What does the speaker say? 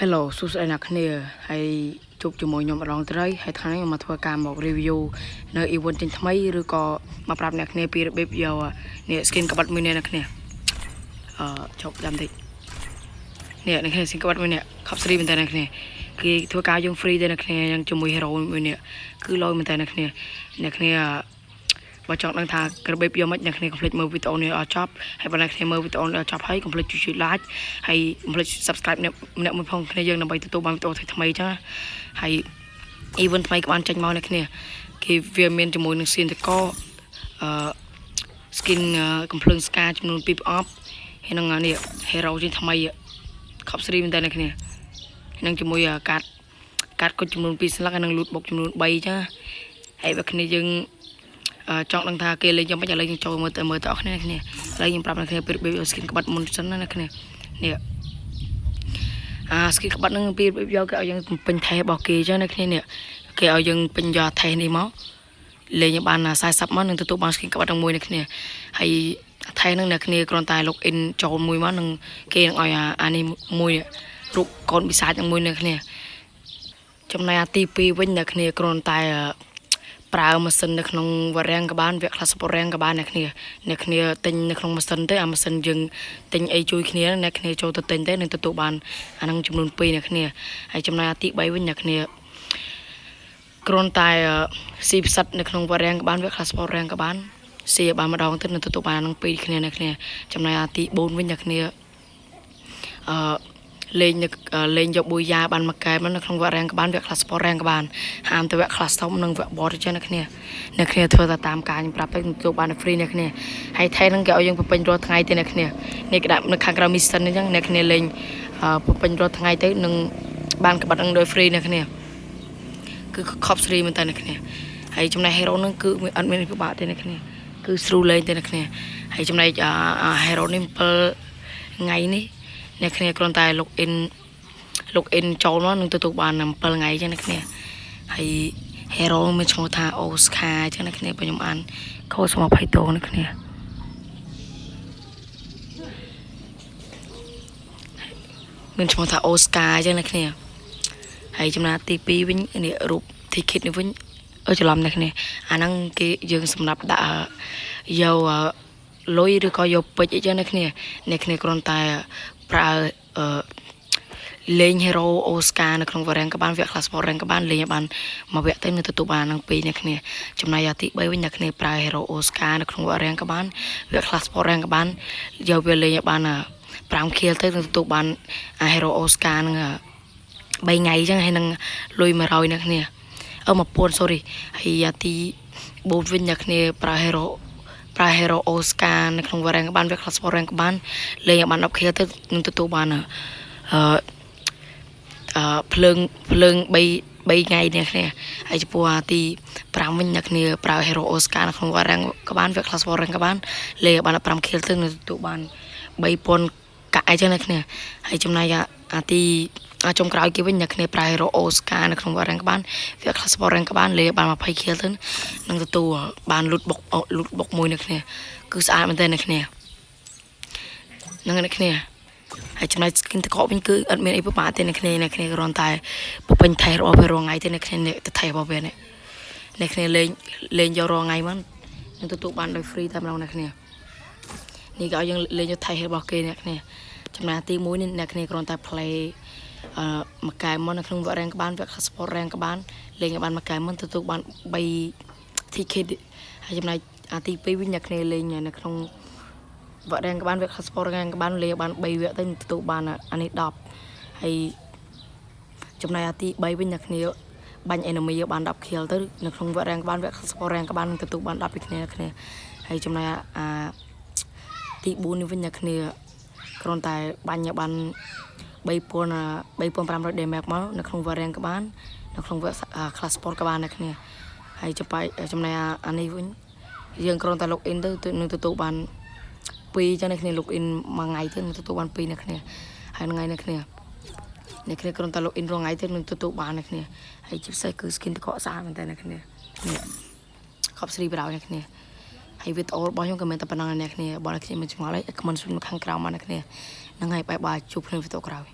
Hello សួស្តីអ្នកគ្នាហើយជួបជាមួយខ្ញុំម្ដងទៀតហើយថ្ងៃនេះខ្ញុំមកធ្វើការមក review នៅ event ចេញថ្មីឬក៏មកប្រាប់អ្នកគ្នាពីរបៀបយកនេះ skin ក្បិតមួយនេះអ្នកគ្នាជប់ចាំតិចនេះអ្នកគ្នា skin ក្បិតមួយនេះខប់ស្រីមែនតើអ្នកគ្នាគេធ្វើការយើង free ទេអ្នកគ្នាយ៉ាងជាមួយ hero មួយនេះគឺលយមែនតើអ្នកគ្នាបើចង់ដឹងថារបៀបយកមិនអ្នកគ្នាកុំភ្លេចមើលវីដេអូនេះឲ្យចប់ហើយបើអ្នកគ្នាមើលវីដេអូនេះឲ្យចប់ហើយកុំភ្លេចជួយ like ហើយកុំភ្លេច subscribe ម្នាក់មួយផងគ្នាយើងដើម្បីទទួលបានវីដេអូថ្មីៗចឹងហើយ event ថ្មីក៏បានចេញមកអ្នកគ្នាគេវាមានជាមួយនឹង scene តកskin កំភ្លើងស្កាចំនួន2ប្រអប់ហើយនឹងនេះ hero ជាថ្មីខប់ស្រីមែនតើអ្នកគ្នានឹងជាមួយកាត់គុជចំនួន2ស្លឹកហើយនឹង loot box ចំនួន3ចឹងហើយបើគ្នាយើងចង់ដឹងថាគេលេងយ៉ាងម៉េចឥឡូវយើងចូលមើលតើអស់គ្នាឥឡូវខ្ញុំប្រាប់អ្នកគ្នាពីរបៀប skin ក្បិតមុនសិនណាអ្នកគ្នានេះskin ក្បិតហ្នឹងពីរបៀបយកគេឲ្យយើងពេញថេរបស់គេចឹងអ្នកគ្នានេះគេឲ្យយើងពេញយកថេនេះមកលេងបាន40មកនឹងទទួលបាន skin ក្បិតទាំងមួយអ្នកគ្នាហើយថេហ្នឹងអ្នកគ្នាគ្រាន់តែ log in ចូលមួយមកនឹងគេនឹងឲ្យអានេះមួយរូបកូនពិសាចទាំងមួយអ្នកគ្នាចំណែកទី2វិញអ្នកគ្នាគ្រាន់តែប្រើម៉ាស៊ីននៅក្នុងវ៉ារ៉ាំងក៏បានវគ្គ class វ៉ារ៉ាំងក៏បានអ្នកគ្នាទិញនៅក្នុងម៉ាស៊ីនទេអាម៉ាស៊ីនយើងទិញអីជួយគ្នាអ្នកគ្នាចូលទៅទិញទេនឹងទទួលបានអានឹងចំនួន2អ្នកគ្នាហើយចំណែកទី3វិញអ្នកគ្នាគ្រាន់តែស៊ីផ្សិតនៅក្នុងវ៉ារ៉ាំងក៏បានវគ្គ class វ៉ារ៉ាំងក៏បានស៊ីបានម្ដងទៅនឹងទទួលបាននឹង2គ្នាអ្នកគ្នាចំណែកទី4វិញអ្នកគ្នាលេងយកបុយយ៉ាបានមួយកែបនៅក្នុងវគ្គរ៉ាំងក៏បានវគ្គ class រ៉ាំងក៏បានហាមទៅវគ្គ class ធំនិងវគ្គ bot ចឹងអ្នកគ្នាធ្វើទៅតាមការខ្ញុំប្រាប់ទៅទទួលបាន free អ្នកគ្នាហើយថៃហ្នឹងគេឲ្យយើងពេញរាល់ថ្ងៃទេអ្នកគ្នានេះគេដាក់នៅខាងក្រៅ mission អញ្ចឹងអ្នកគ្នាលេងពេញរាល់ថ្ងៃទៅនឹងបានក្បិតនឹងដោយ free អ្នកគ្នាគឺខប់ free មែនតើអ្នកគ្នាហើយចំណែក hero ហ្នឹងគឺអត់មានពិបាកទេអ្នកគ្នាគឺស្រួលលេងទេអ្នកគ្នាហើយចំណែកhero នេះ7ថ្ងៃនេះអ្នកគ្នាគ្រាន់តែ log in ចូលមកនឹងទទួលបាន7ថ្ងៃចឹងអ្នកគ្នាហើយ hero មានឈ្មោះថា Oscar ចឹងអ្នកគ្នាបើខ្ញុំអានខុសស្មើ20តោអ្នកគ្នាមានឈ្មោះថា Oscar ចឹងអ្នកគ្នាហើយចំណែកទី2វិញនេះរូប ticket នេះវិញច្រឡំអ្នកគ្នាអាហ្នឹងគេយើងសម្រាប់ដាក់យកលុយឬក៏យកពេជ្រអីចឹងអ្នកគ្នាគ្រាន់តែប្រើលេង hero Oscar នៅក្នុងវ៉ារ៉ាំងក៏បានវគ្គ class វ៉ារ៉ាំងក៏បានលេងបានមួយវគ្គទៅនឹងទទួលបាននឹង2អ្នកគ្នាចំណែកទី3វិញអ្នកគ្នាប្រើ hero Oscar នៅក្នុងវ៉ារ៉ាំងក៏បានវគ្គ class វ៉ារ៉ាំងក៏បានយកវាលេងបាន5 kill ទៅនឹងទទួលបាន hero Oscar នឹង3ថ្ងៃចឹងហើយនឹងលុយ100អ្នកគ្នា1000 sorry ហើយទី4វិញអ្នកគ្នាប្រើ hero Oscar នៅក្នុងវ៉ារ៉ាំងក៏បានវគ្គ class វ៉ារ៉ាំងក៏បានលេងបាន10 kill ទៅនឹងទទួលបានភ្លើង3ថ្ងៃនេះគ្នាហើយចំពោះទី5វិញអ្នកគ្នាប្រើ hero Oscar នៅក្នុងវ៉ារ៉ាំងក៏បានវគ្គ class វ៉ារ៉ាំងក៏បានលេងបាន15 kill ទៅនឹងទទួលបាន3000កាក់អីចឹងអ្នកគ្នាហើយចំណែកទីចុងក្រោយគេវិញអ្នកគ្នាប្រើ hero Oscar នៅក្នុងវ៉ារ៉ាំងក៏បានវគ្គ class វ៉ារ៉ាំងក៏បានលេងបាន20 kill ទៅនឹងទទួលបាន loot box មួយអ្នកគ្នាគឺស្អាតមែនតើអ្នកគ្នានឹងអ្នកគ្នាហើយចំណែក skin តកវិញគឺអត់មានអីពិបាកទេអ្នកគ្នាគ្រាន់តែពេញថេរបស់វារងថ្ងៃទេអ្នកគ្នាទៅថេរបស់វាអ្នកគ្នាលេងយករងថ្ងៃមកនឹងទទួលបានដោយ free តែម្ដងអ្នកគ្នានេះក៏ឲ្យយើងលេងយកថេរបស់គេអ្នកគ្នាចំណែកទី1នេះអ្នកគ្នាគ្រាន់តែ play មួយកែមកនៅក្នុងវ៉ារ៉ាំងក៏បានវគ្គ sport rank ក៏បានលេងបានមួយកែមកទទួលបាន3 ticket ហើយចំណែកទី2វិញអ្នកគ្នាលេងនៅក្នុងវ៉ារ៉ាំងក៏បានវគ្គ sport rank ក៏បានលេងបាន3វគ្គទៅទទួលបានអានេះ10ហើយចំណែកទី3វិញអ្នកគ្នាបាញ់ enemy បាន10 kill ទៅនៅក្នុងវ៉ារ៉ាំងក៏បានវគ្គ sport rank ក៏បានទទួលបាន10ពីគ្នាហើយចំណែកទី4នេះវិញអ្នកគ្នាគ្រាន់តែបាញ់បាន3500 damage មកនៅក្នុង variant ក៏បាននៅក្នុង class sport ក៏បានអ្នកគ្នាហើយចំណែកអានេះវិញយើងគ្រាន់តែ log in ទៅនឹងទទួលបាន2ចឹងអ្នកគ្នា log in មួយថ្ងៃទៅនឹងទទួលបាន2អ្នកគ្នាហើយថ្ងៃអ្នកគ្នាគ្រាន់តែ log in រាល់ថ្ងៃទៅនឹងទទួលបានអ្នកគ្នាហើយជាពិសេសគឺ skin តកស្អាតមែនតើអ្នកគ្នានេះខប់ស្រីបរោអ្នកគ្នាហើយវីដេអូរបស់ខ្ញុំក៏មានតែប៉ុណ្ណឹងអ្នកគ្នាបើអ្នកគ្នាមានឆ្ងល់អី comment ខាងក្រោមមកអ្នកគ្នាហ្នឹងហើយបាយជួបគ្នាវីដេអូក្រោយ